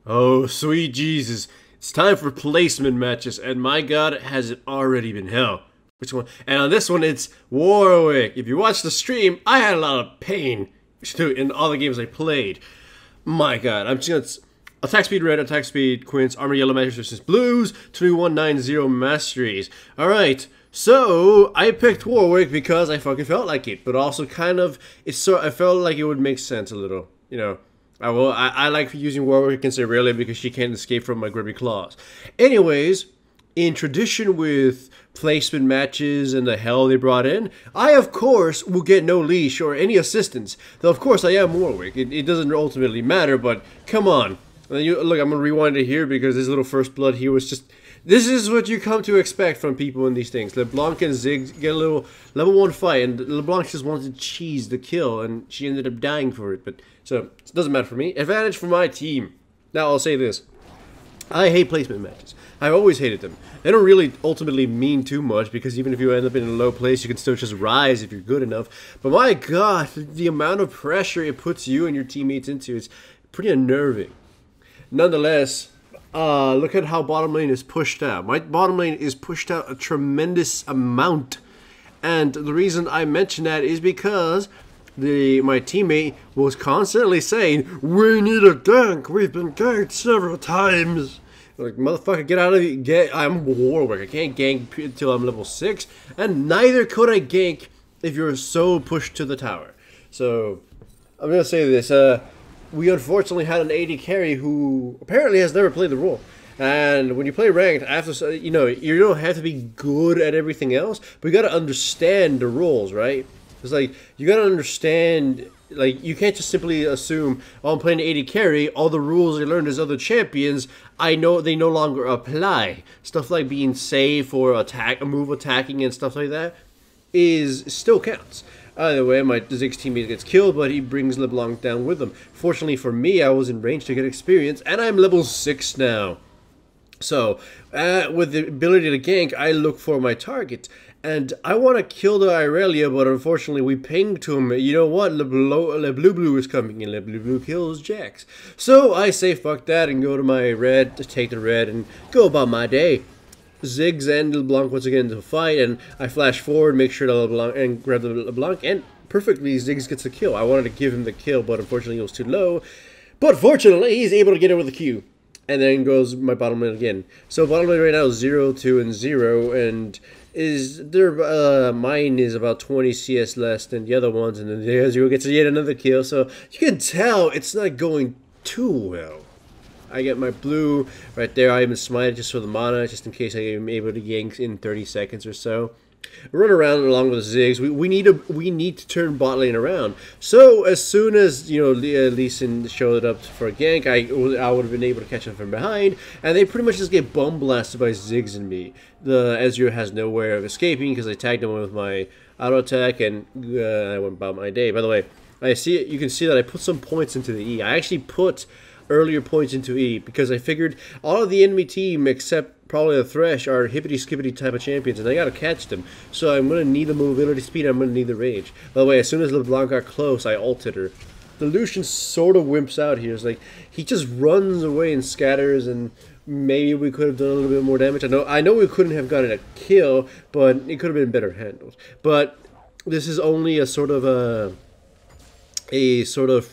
Oh, sweet Jesus. It's time for placement matches, and my god, has it already been hell. Which one? And on this one, it's Warwick. If you watched the stream, I had a lot of pain in all the games I played. My god, I'm just gonna... Attack speed red, attack speed quints, armor yellow matches versus blues, 2190 masteries. Alright, so I picked Warwick because I fucking felt like it, but also kind of, I felt like it would make sense a little, you know. I like using Warwick against Aurelia because she can't escape from my grubby claws. Anyways, in tradition with placement matches and the hell they brought in, I of course will get no leash or any assistance. Though of course I am Warwick. It doesn't ultimately matter, but come on. Look, I'm gonna rewind it here because this little first blood here was just... This is what you come to expect from people in these things. LeBlanc and Ziggs get a little level 1 fight, and LeBlanc just wanted to cheese the kill, and she ended up dying for it. But so it doesn't matter for me. Advantage for my team. Now I'll say this: I hate placement matches. I've always hated them. They don't really ultimately mean too much because even if you end up in a low place, you can still just rise if you're good enough. But my God, the amount of pressure it puts you and your teammates into is pretty unnerving. Nonetheless, look at how bottom lane is pushed out. My bottom lane is pushed out a tremendous amount. And the reason I mention that is because my teammate was constantly saying, "We need a gank. We've been ganked several times." Like, motherfucker, get out of here. I'm Warwick. I can't gank until I'm level 6. And neither could I gank if you're so pushed to the tower. So, I'm going to say this. We unfortunately had an AD carry who apparently has never played the role. And when you play ranked, after you don't have to be good at everything else, but you got to understand the roles, right? It's like you got to understand. Like, you can't just simply assume, oh, I'm playing AD carry. All the rules I learned as other champions, I know they no longer apply. Stuff like being safe or move attacking and stuff like that still counts. Either way, my Ziggs teammate gets killed, but he brings LeBlanc down with him. Fortunately for me, I was in range to get experience, and I'm level 6 now. So, with the ability to gank, I look for my target. And I want to kill the Irelia, but unfortunately we pinged to him. You know what? Le Blue is coming, and Le Blue kills Jax. So I say fuck that and go to my red, to take the red, and go about my day. Ziggs and LeBlanc once again into a fight, and I flash forward, make sure to LeBlanc and grab the LeBlanc, and perfectly Ziggs gets the kill. I wanted to give him the kill, but unfortunately he was too low. But fortunately, he's able to get it with a Q. And then goes my bottom lane again. So bottom lane right now is 0, 2, and 0, and mine is about 20 CS less than the other ones, and then the 0 gets yet another kill. So you can tell it's not going too well. I get my blue right there. I even smited just for the mana, just in case I am able to gank in 30 seconds or so. Run around along with Ziggs. We need to turn bot lane around. So as soon as Lee Sin showed up for a gank, I would have been able to catch him from behind, and they pretty much just get bomb blasted by Ziggs and me. The Ezreal has no way of escaping because I tagged him with my auto attack, and I went about my day. By the way, you can see that I put some points into the E. I actually put earlier points into E because I figured all of the enemy team except probably the Thresh are hippity-skippity type of champions, and I gotta catch them. So I'm gonna need the mobility speed, I'm gonna need the rage. By the way, as soon as LeBlanc got close, I ulted her. The Lucian sort of wimps out here. It's like he just runs away and scatters, and maybe we could have done a little bit more damage. I know we couldn't have gotten a kill, but it could have been better handled. But this is only a sort of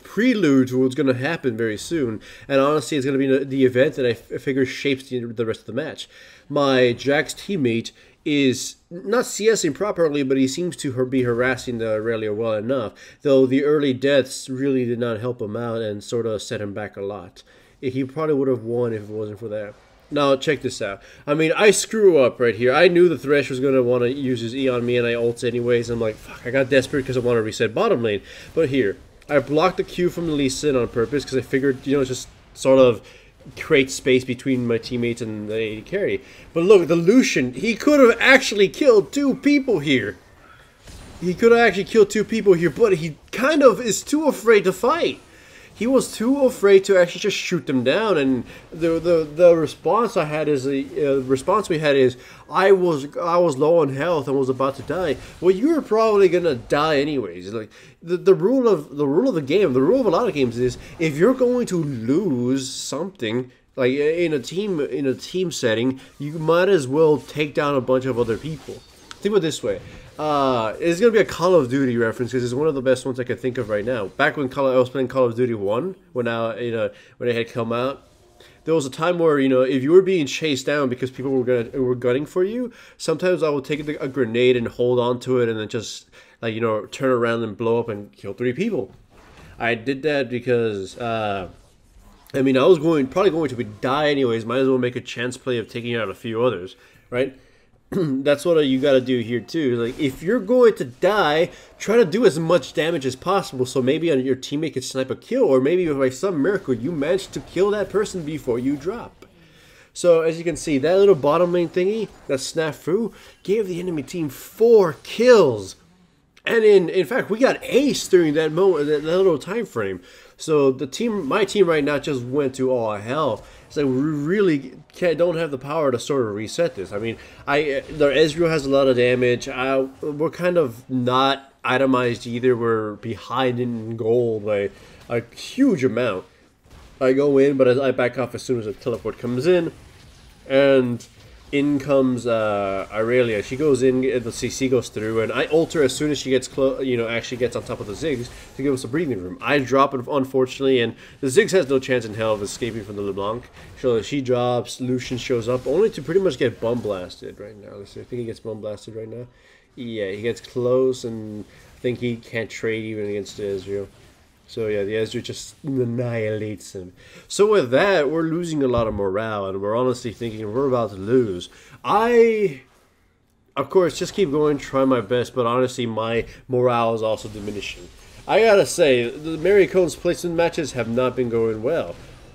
prelude to what's going to happen very soon. And honestly, it's going to be the event that I figure shapes the rest of the match. My Jax teammate is not CSing properly, but he seems to be harassing the Aurelia well enough, though the early deaths really did not help him out and sort of set him back a lot. He probably would have won if it wasn't for that. Now, check this out. I mean, I screw up right here. I knew the Thresh was going to want to use his E on me, and I ult anyways. I'm like, fuck, I got desperate because I want to reset bottom lane. But here, I blocked the Q from Lee Sin on purpose because I figured, just sort of create space between my teammates and the AD carry. But look, the Lucian, he could have actually killed 2 people here. But he kind of is too afraid to fight. he was too afraid to actually just shoot them down. And the response I had is response we had is I was low on health and was about to die. Well, you were probably gonna die anyways. Like the rule of the game, the rule of a lot of games is if you're going to lose something. Like in a team setting, you might as well take down a bunch of other people. Think of it this way. It's gonna be a Call of Duty reference because it's one of the best ones I can think of right now. Back when I was playing Call of Duty 1, when it had come out, there was a time where if you were being chased down because people were gunning for you, sometimes I would take a grenade and hold on to it and then just turn around and blow up and kill 3 people. I did that because I was probably going to die anyways. Might as well make a chance play of taking out a few others, right? That's what you got to do here too. Like if you're going to die, try to do as much damage as possible. So maybe your teammate can snipe a kill, or maybe by some miracle you managed to kill that person before you drop. So as you can see, that little bottom lane thingy, that snafu, gave the enemy team 4 kills. And in fact, we got ace during that moment, that little time frame. So my team right now just went to all hell. So we really don't have the power to sort of reset this. I mean, the Ezreal has a lot of damage. We're kind of not itemized either. We're behind in gold by a huge amount. I go in, but I back off as soon as the teleport comes in, and in comes Aurelia. She goes in, the CC goes through, and I ult her as soon as she gets close. Actually gets on top of the Ziggs to give us a breathing room. I drop it, unfortunately, and the Ziggs has no chance in hell of escaping from the LeBlanc. So she drops. Lucian shows up, only to pretty much get bum blasted right now. Let's see. I think he gets bum blasted right now. Yeah, he gets close, and I think he can't trade even against the Ezreal. So yeah, the Ezreal just annihilates him. So with that, we're losing a lot of morale, and we're honestly thinking we're about to lose. Of course, just keep going, try my best, but honestly, my morale is also diminishing. I gotta say, the Mary Cone's placement matches have not been going well.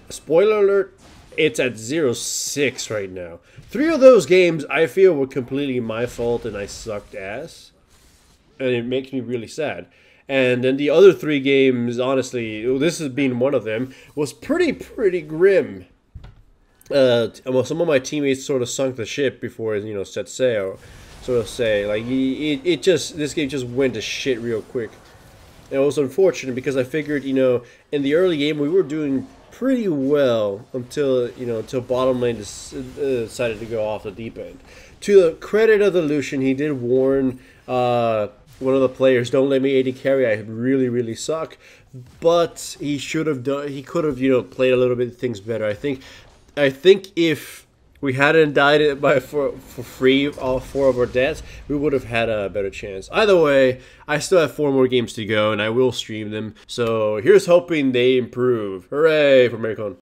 Spoiler alert, it's at 0-6 right now. 3 of those games, I feel, were completely my fault, and I sucked ass. And it makes me really sad. And then the other 3 games, honestly, this has been one of them, was pretty grim. Some of my teammates sort of sunk the ship before set sail, so to say. Like this game just went to shit real quick. And it was unfortunate because I figured in the early game we were doing pretty well until bottom lane decided to go off the deep end. To the credit of the Lucian, he did warn one of the players, don't let me AD carry, I really suck. But he should have done. He could have played a little bit of things better. I think if we hadn't died for free all 4 of our deaths, we would have had a better chance. Either way, I still have 4 more games to go, and I will stream them. So here's hoping they improve. Hooray for Maricon.